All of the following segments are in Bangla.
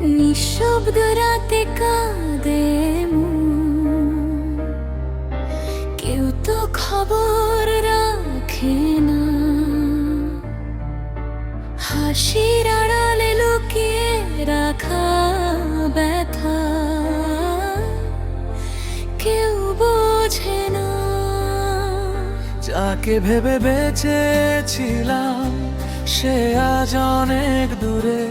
নিঃশব্দ রাতে কাঁদে মন, কেউ তো খবর রাখে না। হাসির আড়ালে লুকিয়ে রাখা ব্যথা কেউ বোঝে না। যাকে ভেবে বেঁচেছিলাম সে আজ অনেক দূরে,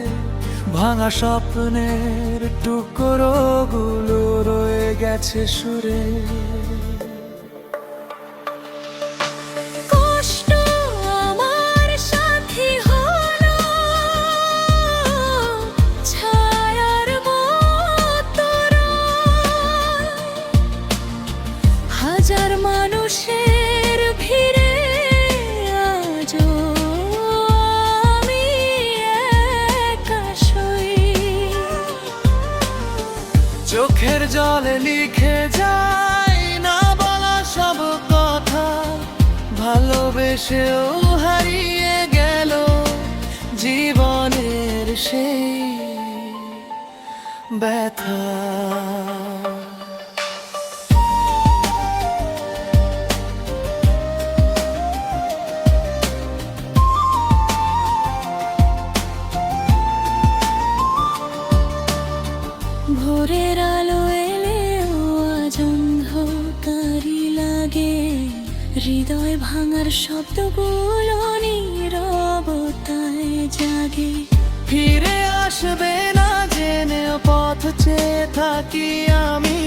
ভাঙা স্বপ্নের টুকরোগুলো রয়ে গেছে সুরে। কষ্ট আমার সাথী হলো, ছায়ার মতো রয়। হাজার মানুষের ভিড়ে আজও আমি একা সই। চোখের জলে লিখে যায় না বলা সব কথা, ভালোবেসেও হারিয়ে গেল জীবনের সেই ব্যথা। ভোরের আলো এলেও আজ অন্ধকারই লাগে। হৃদয় ভাঙার শব্দগুলো নীরবতায় জাগে। ফিরে আসবে না জেনেও পথ চেয়ে থাকি আমি,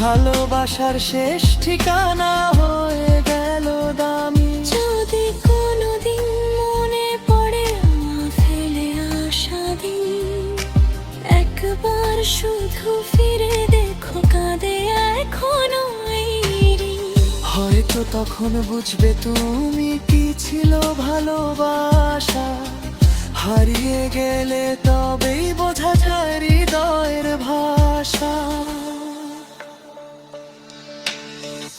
ভালোবাসার শেষ ঠিকানা হয়ে গেল দামি। যদি কোনোদিন মনে পড়ে ফেলে আসা দিন, একবার শুধু ফিরে দেখো কাঁদে এখনো এই দিন। হয়তো তখন বুঝবে তুমি কি ছিল ভালোবাসা, হারিয়ে গেলে তবেই বোঝা যায় হৃদয়ের ভাষা।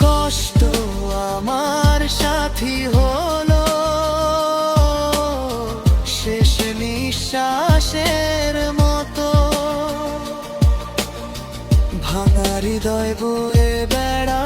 কষ্ট আমার সাথী হলো, শেষ নিঃশ্বাসের মতো। ভাঙা হৃদয় বয়ে বেড়া